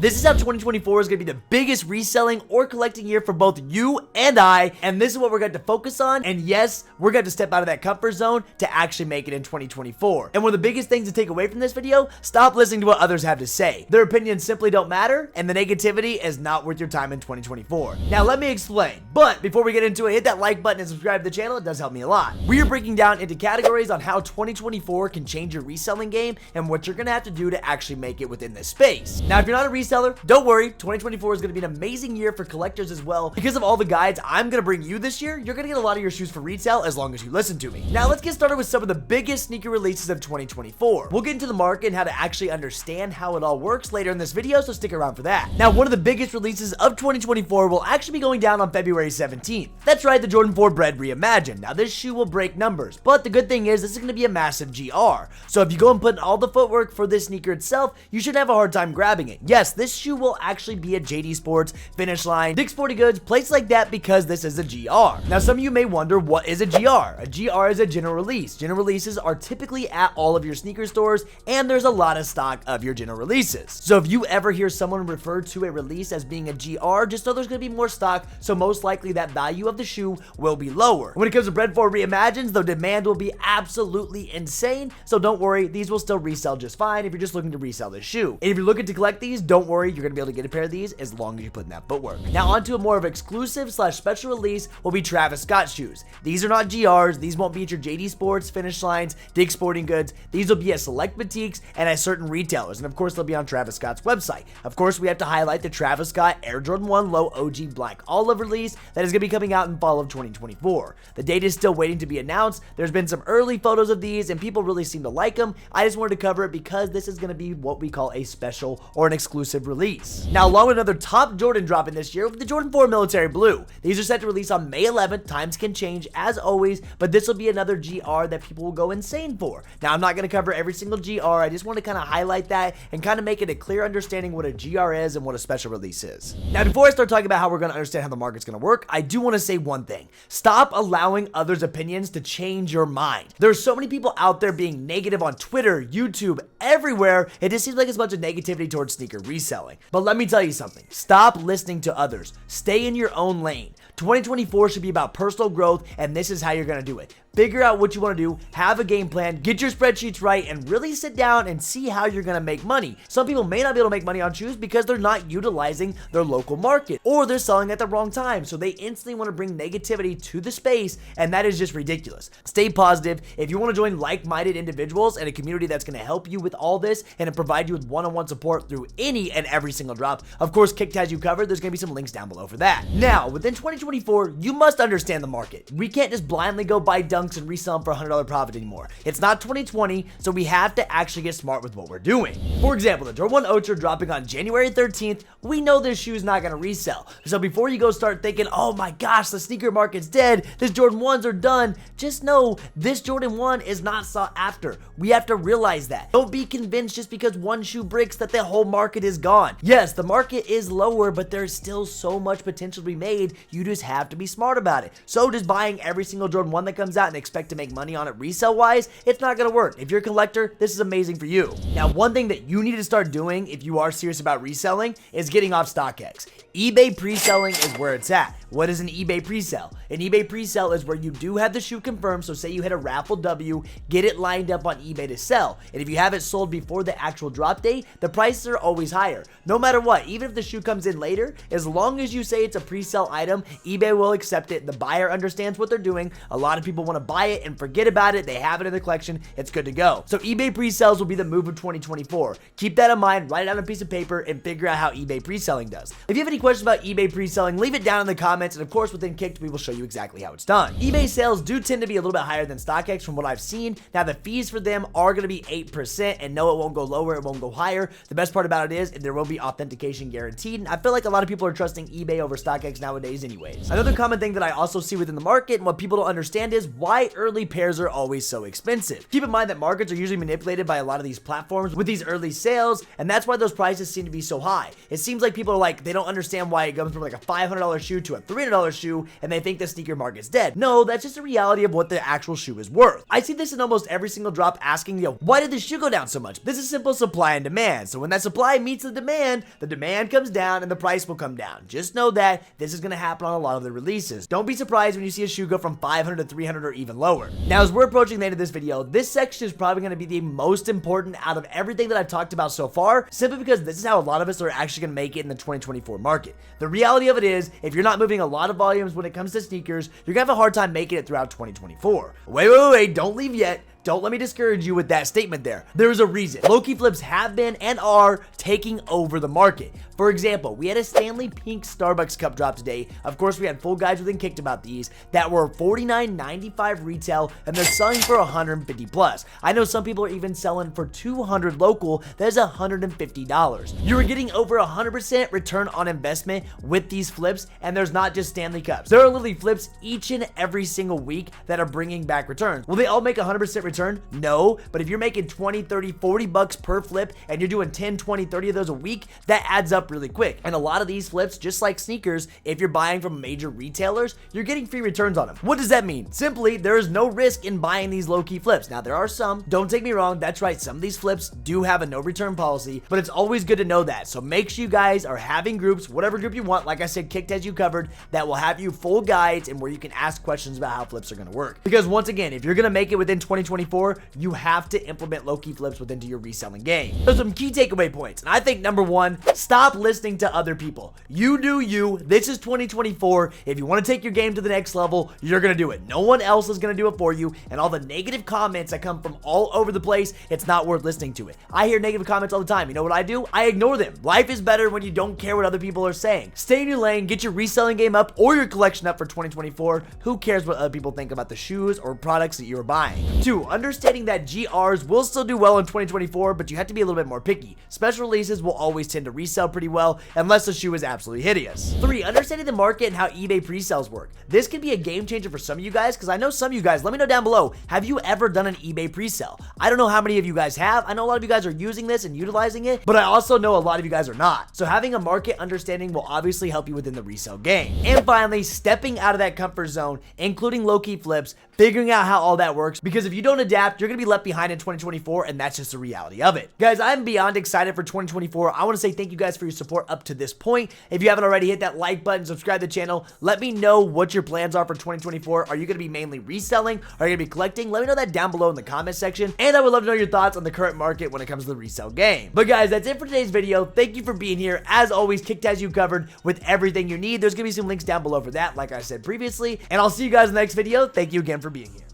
This is how 2024 is going to be the biggest reselling or collecting year for both you and I, and this is what we're going to focus on, and yes, we're going to step out of that comfort zone to actually make it in 2024. And one of the biggest things to take away from this video, stop listening to what others have to say. Their opinions simply don't matter, and the negativity is not worth your time in 2024. Now let me explain, but before we get into it, hit that like button and subscribe to the channel. It does help me a lot. We are breaking down into categories on how 2024 can change your reselling game and what you're going to have to do to actually make it within this space. Now if you're not a reseller, don't worry, 2024 is going to be an amazing year for collectors as well. Because of all the guides I'm going to bring you this year, you're going to get a lot of your shoes for retail as long as you listen to me. Now let's get started with some of the biggest sneaker releases of 2024. We'll get into the market and how to actually understand how it all works later in this video, so stick around for that. Now one of the biggest releases of 2024 will actually be going down on February 17th. That's right, the Jordan 4 Bred Reimagined. Now this shoe will break numbers, but the good thing is this is going to be a massive GR. So if you go and put in all the footwork for this sneaker itself, you should have a hard time grabbing it. Yes, this shoe will actually be at JD Sports, Finish Line, Dick's Sporting Goods, places like that because this is a GR. Now some of you may wonder, what is a GR? A GR is a general release. General releases are typically at all of your sneaker stores, and there's a lot of stock of your general releases. So if you ever hear someone refer to a release as being a GR, just know there's going to be more stock, so most likely that value of the shoe will be lower. When it comes to Bred 4 Reimagined, the demand will be absolutely insane, so don't worry, these will still resell just fine if you're just looking to resell this shoe. And if you're looking to collect these, don't worry, you're going to be able to get a pair of these as long as you put in that footwork. Now onto a more of exclusive / special release will be Travis Scott shoes. These are not GRs, these won't be at your JD Sports, Finish Lines, Dick's Sporting Goods. These will be at select boutiques and at certain retailers, and of course they'll be on Travis Scott's website. Of course we have to highlight the Travis Scott Air Jordan 1 Low OG Black Olive release that is going to be coming out in fall of 2024. The date is still waiting to be announced. There's been some early photos of these and people really seem to like them. I just wanted to cover it because this is going to be what we call a special or an exclusive release. Now along with another top Jordan dropping this year with the Jordan 4 Military Blue. These are set to release on May 11th. Times can change as always, but this will be another GR that people will go insane for. Now I'm not going to cover every single GR. I just want to kind of highlight that and kind of make it a clear understanding what a GR is and what a special release is. Now before I start talking about how we're going to understand how the market's going to work, I do want to say one thing. Stop allowing others' opinions to change your mind. There's so many people out there being negative on Twitter, YouTube, everywhere. It just seems like it's a bunch of negativity towards sneaker reselling. But let me tell you something. Stop listening to others. Stay in your own lane. 2024 should be about personal growth, and this is how you're going to do it. Figure out what you want to do, have a game plan, get your spreadsheets right, and really sit down and see how you're going to make money. Some people may not be able to make money on shoes because they're not utilizing their local market, or they're selling at the wrong time, so they instantly want to bring negativity to the space, and that is just ridiculous. Stay positive. If you want to join like-minded individuals and a community that's going to help you with all this and to provide you with one-on-one support through any and every single drop, of course, Kicked has you covered. There's going to be some links down below for that. Now, within 2024, you must understand the market. We can't just blindly go buy dunks and resell them for $100 profit anymore. It's not 2020, so we have to actually get smart with what we're doing. For example, the Jordan 1 Ultra dropping on January 13th, we know this shoe is not going to resell. So before you go start thinking, oh my gosh, the sneaker market's dead, this Jordan 1s are done, just know this Jordan 1 is not sought after. We have to realize that. Don't be convinced just because one shoe breaks that the whole market is gone. Yes, the market is lower, but there's still so much potential to be made. You just have to be smart about it. So just buying every single Jordan 1 that comes out and expect to make money on it resale wise, it's not going to work. If you're a collector, this is amazing for you. Now, one thing that you need to start doing if you are serious about reselling is getting off StockX. eBay pre-selling is where it's at. What is an eBay pre-sale? An eBay pre-sale is where you do have the shoe confirmed, so say you hit a raffle W, get it lined up on eBay to sell, and if you have it sold before the actual drop date, the prices are always higher. No matter what, even if the shoe comes in later, as long as you say it's a pre-sale item, eBay will accept it. The buyer understands what they're doing. A lot of people want to buy it and forget about it. They have it in their collection. It's good to go. So eBay pre-sales will be the move of 2024. Keep that in mind, write it on a piece of paper, and figure out how eBay pre-selling does. If you have any questions about eBay pre-selling, leave it down in the comments, and of course within Kicked we will show you exactly how it's done. eBay sales do tend to be a little bit higher than StockX from what I've seen. Now the fees for them are going to be 8%, and no, it won't go lower, it won't go higher. The best part about it is there will be authentication guaranteed, and I feel like a lot of people are trusting eBay over StockX nowadays anyways. Another common thing that I also see within the market and what people don't understand is why early pairs are always so expensive. Keep in mind that markets are usually manipulated by a lot of these platforms with these early sales, and that's why those prices seem to be so high. It seems like people are like, they don't understand why it goes from like a $500 shoe to a $300 shoe, and they think the sneaker market's dead. No, that's just a reality of what the actual shoe is worth. I see this in almost every single drop asking, why did this shoe go down so much? This is simple supply and demand. So when that supply meets the demand comes down and the price will come down. Just know that this is going to happen on a lot of the releases. Don't be surprised when you see a shoe go from 500 to 300 or even lower. Now, as we're approaching the end of this video, this section is probably going to be the most important out of everything that I've talked about so far, simply because this is how a lot of us are actually going to make it in the 2024 market. The reality of it is, if you're not moving a lot of volumes when it comes to sneakers, you're going to have a hard time making it throughout 2024. Wait, don't leave yet. Don't let me discourage you with that statement there. There is a reason. Low-key flips have been and are taking over the market. For example, we had a Stanley Pink Starbucks cup drop today. Of course, we had full guides within Kicked about these that were $49.95 retail, and they're selling for $150 plus. I know some people are even selling for $200 local. That is $150. You're getting over 100% return on investment with these flips, and there's not just Stanley cups. There are literally flips each and every single week that are bringing back returns. Will they all make 100% return? No, but if you're making 20, 30, 40 bucks per flip and you're doing 10, 20, 30 of those a week, that adds up really quick. And a lot of these flips, just like sneakers, if you're buying from major retailers, you're getting free returns on them. What does that mean? Simply, there is no risk in buying these low-key flips. Now, there are some, don't take me wrong, that's right, some of these flips do have a no return policy, but it's always good to know that. So make sure you guys are having groups, whatever group you want, like I said, Kicked has you covered, that will have you full guides and where you can ask questions about how flips are going to work. Because once again, if you're going to make it within 2024, you have to implement low-key flips within your reselling game. So some key takeaway points, and I think number one, stop listening to other people. You do you. This is 2024. If you want to take your game to the next level, you're going to do it. No one else is going to do it for you, and all the negative comments that come from all over the place, it's not worth listening to it. I hear negative comments all the time. You know what I do? I ignore them. Life is better when you don't care what other people are saying. Stay in your lane, get your reselling game up or your collection up for 2024. Who cares what other people think about the shoes or products that you're buying? 2, understanding that GRs will still do well in 2024, but you have to be a little bit more picky. Special releases will always tend to resell pretty well unless the shoe is absolutely hideous. 3, understanding the market and how eBay pre-sales work. This can be a game changer for some of you guys, because I know some of you guys, let me know down below, have you ever done an eBay pre-sale? I don't know how many of you guys have. I know a lot of you guys are using this and utilizing it, but I also know a lot of you guys are not. So having a market understanding will obviously help you within the resale game. And finally, stepping out of that comfort zone, including low-key flips, figuring out how all that works, because if you don't adapt, you're going to be left behind in 2024, and that's just the reality of it. Guys, I'm beyond excited for 2024. I want to say thank you guys for your support up to this point. If you haven't already, hit that like button, subscribe to the channel. Let me know what your plans are for 2024. Are you going to be mainly reselling? Are you going to be collecting? Let me know that down below in the comment section, and I would love to know your thoughts on the current market when it comes to the resale game. But guys, that's it for today's video. Thank you for being here. As always, Kicked has you covered with everything you need. There's going to be some links down below for that, like I said previously, and I'll see you guys in the next video. Thank you again for being here.